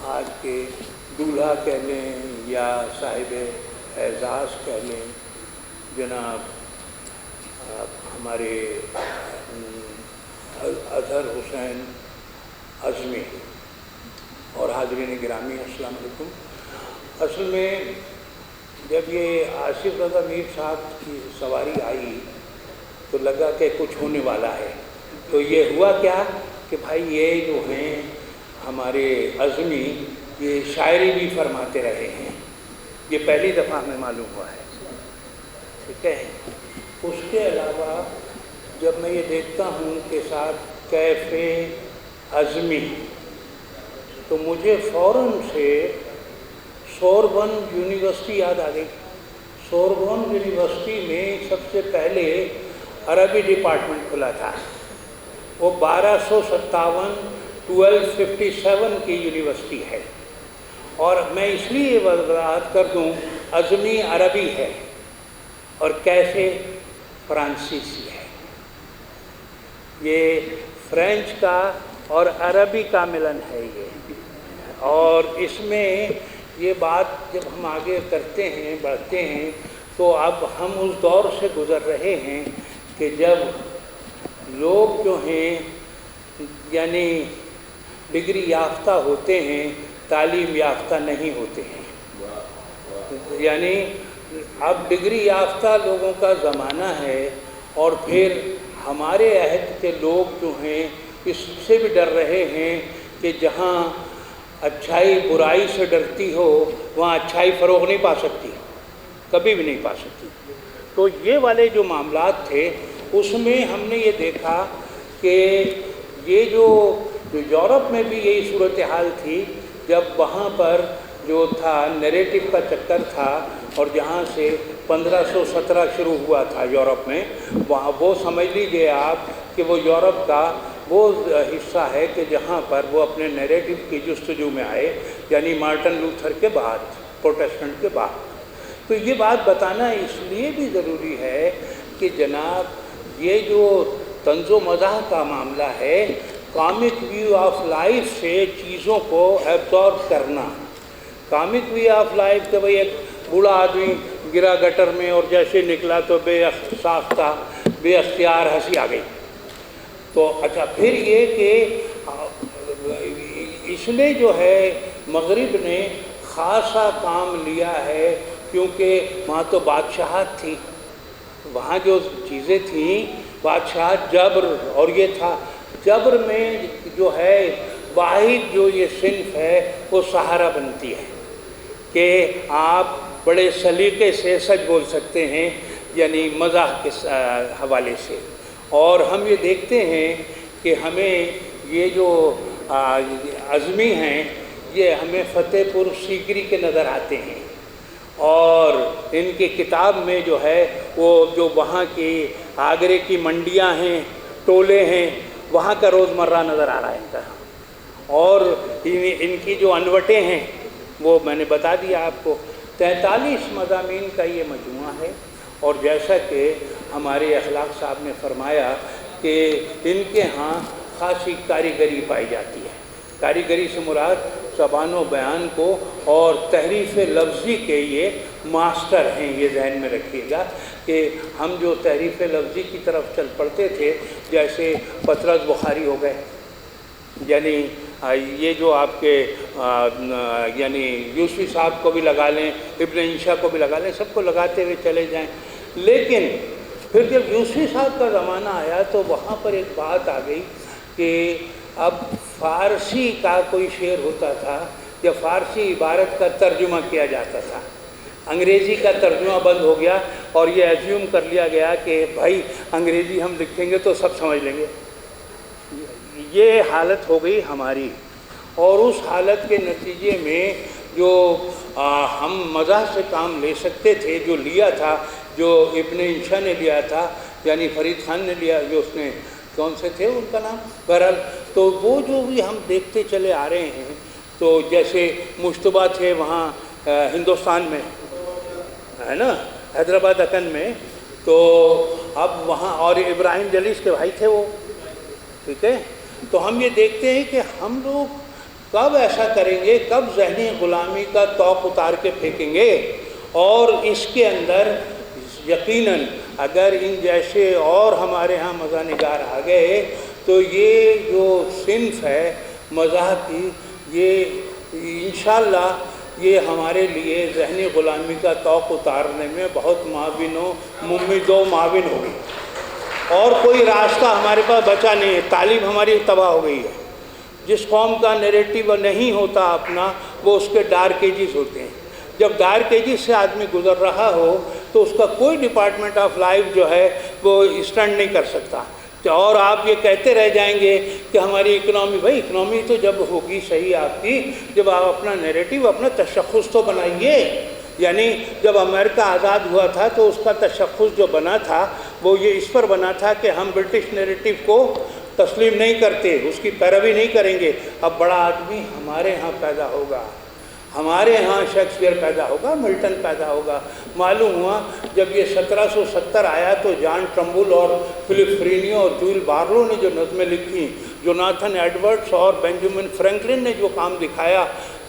آج کے دولہا کہہ لیں یا صاحب اعزاز کہہ لیں جناب ہمارے اظہر حسین عظمی اور حاضرین گرامی السلام علیکم۔ اصل میں جب یہ آصف رضا میر صاحب کی سواری آئی تو لگا کہ کچھ ہونے والا ہے، تو یہ ہوا کیا کہ بھائی یہ جو ہیں ہمارے عظمی یہ شاعری بھی فرماتے رہے ہیں، یہ پہلی دفعہ ہمیں معلوم ہوا ہے، ٹھیک ہے۔ اس کے علاوہ جب میں یہ دیکھتا ہوں کہ ساتھ کیف عظمی تو مجھے فوراً سے سوربن یونیورسٹی یاد آ گئی۔ سوربن یونیورسٹی میں سب سے پہلے عربی ڈپارٹمنٹ کھلا تھا، وہ 1257 کی یونیورسٹی ہے، اور میں اس لیے وضاحت کر دوں عظمی عربی ہے اور کیسے فرانسیسی ہے، یہ فرینچ کا اور عربی کا ملن ہے یہ، اور اس میں یہ بات جب ہم آگے کرتے ہیں بڑھتے ہیں تو اب ہم اس دور سے گزر رہے ہیں کہ جب لوگ جو ہیں یعنی ڈگری یافتہ ہوتے ہیں تعلیم یافتہ نہیں ہوتے ہیں، یعنی اب ڈگری یافتہ لوگوں کا زمانہ ہے، اور پھر ہمارے عہد کے لوگ جو ہیں اس سے بھی ڈر رہے ہیں کہ جہاں اچھائی برائی سے ڈرتی ہو وہاں اچھائی فروغ نہیں پا سکتی، کبھی بھی نہیں پا سکتی۔ تو یہ والے جو معاملات تھے اس میں ہم نے یہ دیکھا کہ یہ جو یورپ میں بھی یہی صورتحال تھی، جب وہاں پر جو تھا نیریٹو کا چکر تھا، اور جہاں سے 1517 شروع ہوا تھا یورپ میں، وہاں وہ سمجھ لیجئے آپ کہ وہ یورپ کا وہ حصہ ہے کہ جہاں پر وہ اپنے نیریٹو کی جستجو میں آئے، یعنی مارٹن لوتھر کے بعد، پروٹسٹنٹ کے بعد۔ تو یہ بات بتانا اس لیے بھی ضروری ہے کہ جناب یہ جو طنز و مزاح کا معاملہ ہے، کامک ویو آف لائف سے چیزوں کو ایبزارب کرنا، کامک ویو آف لائف کہ بھئی ایک بوڑھا آدمی گرا گٹر میں اور جیسے نکلا تو بے ساختہ بے اختیار ہنسی آ گئی۔ تو اچھا پھر یہ کہ اس میں جو ہے مغرب نے خاصا کام لیا ہے، کیونکہ وہاں تو بادشاہت تھی، وہاں جو چیزیں تھیں بادشاہت، جبر، اور یہ تھا جبر میں جو ہے واحد جو یہ صنف ہے وہ سہارا بنتی ہے کہ آپ بڑے سلیقے سے سچ بول سکتے ہیں، یعنی مزاح کے حوالے سے۔ اور ہم یہ دیکھتے ہیں کہ ہمیں یہ جو عظمی ہیں یہ ہمیں فتح پور سیکری کے نظر آتے ہیں، اور ان کی کتاب میں جو ہے وہ جو وہاں کی آگرے کی منڈیاں ہیں، ٹولے ہیں، وہاں کا روزمرہ نظر آ رہا ہے ان کا، اور ان کی جو انوٹیں ہیں وہ میں نے بتا دیا آپ کو۔ 43 مضامین کا یہ مجموعہ ہے، اور جیسا کہ ہمارے اخلاق صاحب نے فرمایا کہ ان کے ہاں خاصی کاریگری پائی جاتی ہے۔ کاریگری سے مراد زبان و بیان کو اور تحریف لفظی کے یہ ماسٹر ہیں، یہ ذہن میں رکھیے گا کہ ہم جو تحریف لفظی کی طرف چل پڑتے تھے، جیسے پطرس بخاری ہو گئے، یعنی یہ جو آپ کے یعنی یوسفی صاحب کو بھی لگا لیں، ابن انشا کو بھی لگا لیں، سب کو لگاتے ہوئے چلے جائیں، لیکن پھر جب یوسفی صاحب کا زمانہ آیا تو وہاں پر ایک بات آ گئی کہ اب فارسی کا کوئی شعر ہوتا تھا یا فارسی عبارت کا ترجمہ کیا جاتا تھا، انگریزی کا ترجمہ بند ہو گیا، اور یہ ایزیوم کر لیا گیا کہ بھائی انگریزی ہم لکھیں گے تو سب سمجھ لیں گے۔ یہ حالت ہو گئی ہماری، اور اس حالت کے نتیجے میں جو ہم مزاح سے کام لے سکتے تھے، جو لیا تھا، جو ابن انشا نے لیا تھا، یعنی فرید خان نے لیا، جو اس نے کون سے تھے ان کا نام، بہرحال تو وہ جو بھی ہم دیکھتے چلے آ رہے ہیں، تو جیسے مشتبہ تھے وہاں ہندوستان میں ہے نا، حیدرآباد دکن میں، تو اب وہاں اور ابراہیم جلیس کے بھائی تھے وہ، ٹھیک ہے۔ تو ہم یہ دیکھتے ہیں کہ ہم لوگ کب ایسا کریں گے، کب ذہنی غلامی کا طوق اتار کے پھینکیں گے؟ اور اس کے اندر یقیناً اگر ان جیسے اور ہمارے ہاں مزاح نگار آ گئے تو یہ جو صنف ہے مزاح کی، یہ انشاءاللہ یہ ہمارے لیے ذہنی غلامی کا طوق اتارنے میں بہت معاون و ممد و معاون ہوگی، اور کوئی راستہ ہمارے پاس بچا نہیں ہے۔ تعلیم ہماری تباہ ہو گئی ہے۔ جس قوم کا نیریٹو نہیں ہوتا اپنا، وہ اس کے ڈارک ایجز ہوتے ہیں۔ جب ڈارک ایجز سے آدمی گزر رہا ہو تو اس کا کوئی ڈپارٹمنٹ آف لائف جو ہے وہ اسٹینڈ نہیں کر سکتا، اور آپ یہ کہتے رہ جائیں گے کہ ہماری اکنامی، بھائی اکنامی تو جب ہوگی صحیح آپ کی جب آپ اپنا نیریٹو، اپنا تشخص تو بنائیے۔ یعنی جب امریکہ آزاد ہوا تھا تو اس کا تشخص جو بنا تھا وہ یہ اس پر بنا تھا کہ ہم برٹش نیریٹو کو تسلیم نہیں کرتے، اس کی پیروی نہیں کریں گے۔ اب بڑا آدمی ہمارے ہاں پیدا ہوگا، ہمارے ہاں شیکسپیئر پیدا ہوگا، ملٹن پیدا ہوگا۔ معلوم ہوا جب یہ 1770 آیا تو جان ٹرمبل اور فلپ فرینیو اور جول بارلو نے جو نظمیں لکھی، جوناتھن ایڈورڈس اور بینجامن فرینکلن نے جو کام دکھایا،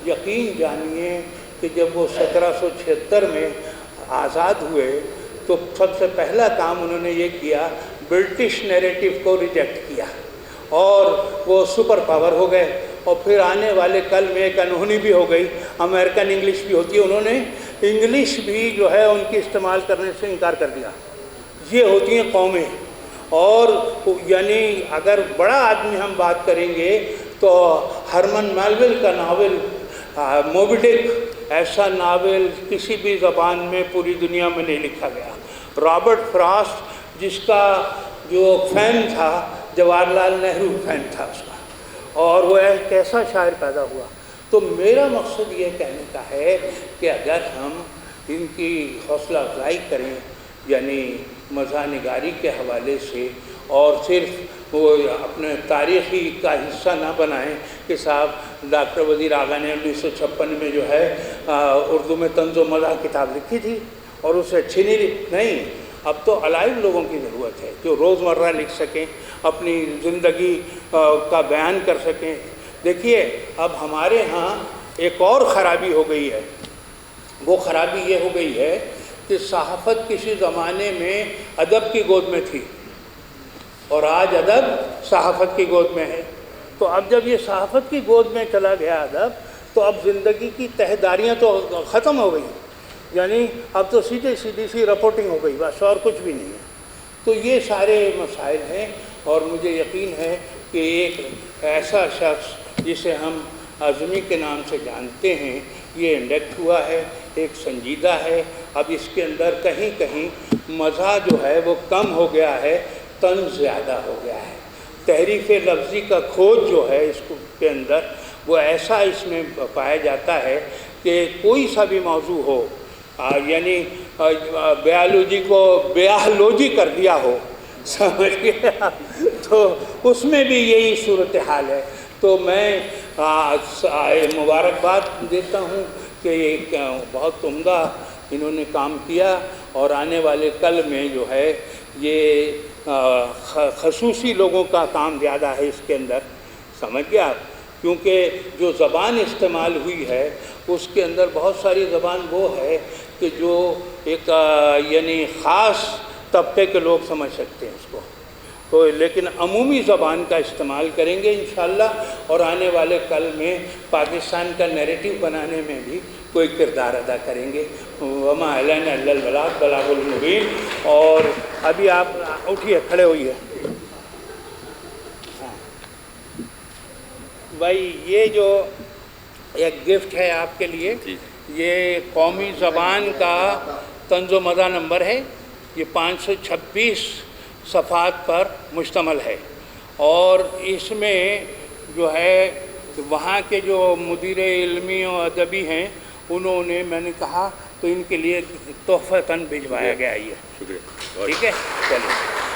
یقین جانیے کہ جب وہ 1776 میں آزاد ہوئے تو سب سے پہلا کام انہوں نے یہ کیا، برٹش نیریٹو کو ریجیکٹ کیا، اور وہ سپر پاور ہو گئے۔ اور پھر آنے والے کل میں ایک انہونی بھی ہو گئی، امریکن انگلش بھی ہوتی ہے، انہوں نے انگلش بھی جو ہے ان کی استعمال کرنے سے انکار کر دیا۔ یہ ہوتی ہیں قومیں۔ اور یعنی اگر بڑا آدمی ہم بات کریں گے تو ہرمن میلویل کا ناول موبی ڈک، ایسا ناول کسی بھی زبان میں پوری دنیا میں نہیں لکھا گیا۔ رابرٹ فراسٹ جس کا جو فین تھا، جواہر لال نہرو فین تھا اس کا، اور وہ ایک ایسا شاعر پیدا ہوا۔ تو میرا مقصد یہ کہنے کا ہے کہ اگر ہم ان کی حوصلہ افزائی کریں، یعنی مزاح نگاری کے حوالے سے، اور صرف وہ اپنے تاریخی کا حصہ نہ بنائیں کہ صاحب ڈاکٹر وزیر آغا نے 1956 میں جو ہے اردو میں طنز و مزاح کتاب لکھی تھی اور اسے اچھی نہیں۔ اب تو الائیو لوگوں کی ضرورت ہے جو روزمرہ لکھ سکیں، اپنی زندگی کا بیان کر سکیں۔ دیکھیے اب ہمارے ہاں ایک اور خرابی ہو گئی ہے، وہ خرابی یہ ہو گئی ہے کہ صحافت کسی زمانے میں ادب کی گود میں تھی اور آج ادب صحافت کی گود میں ہے۔ تو اب جب یہ صحافت کی گود میں چلا گیا ادب، تو اب زندگی کی تہداریاں تو ختم ہو گئی، یعنی اب تو سیدھی سی رپورٹنگ ہو گئی بس، اور کچھ بھی نہیں ہے۔ تو یہ سارے مسائل ہیں، اور مجھے یقین ہے کہ ایک ایسا شخص جسے ہم اعظمی کے نام سے جانتے ہیں، یہ انڈکٹ ہوا ہے، ایک سنجیدہ ہے۔ اب اس کے اندر کہیں کہیں مزاح جو ہے وہ کم ہو گیا ہے، طنز زیادہ ہو گیا ہے۔ تحریف لفظی کا کھوج جو ہے اس کے اندر، وہ ایسا اس میں پایا جاتا ہے کہ کوئی سا بھی موضوع ہو، یعنی بیالوجی کو بیالوجی کر دیا ہو، سمجھ گئے، تو اس میں بھی یہی صورتحال ہے۔ تو میں مبارکباد دیتا ہوں کہ ایک بہت عمدہ انہوں نے کام کیا، اور آنے والے کل میں جو ہے یہ خصوصی لوگوں کا کام زیادہ ہے اس کے اندر، سمجھ گئے آپ، کیونکہ جو زبان استعمال ہوئی ہے اس کے اندر بہت ساری زبان وہ ہے کہ جو ایک یعنی خاص طبقے کے لوگ سمجھ سکتے ہیں اس کو، تو لیکن عمومی زبان کا استعمال کریں گے انشاءاللہ، اور آنے والے کل میں پاکستان کا نیریٹو بنانے میں بھی کوئی کردار ادا کریں گے۔ وما علینا الا البلاغ، بلاغ المبین۔ اور ابھی آپ اٹھیے، کھڑے ہوئیے بھائی، یہ جو ایک گفٹ ہے آپ کے لیے، یہ قومی زبان کا طنز و مزاح نمبر ہے، یہ 526 صفحات پر مشتمل ہے، اور اس میں جو ہے وہاں کے جو مدیر علمی و ادبی ہیں انہوں نے، میں نے کہا تو ان کے لیے تحفتاً بھجوایا گیا یہ، ٹھیک ہے، چلیے۔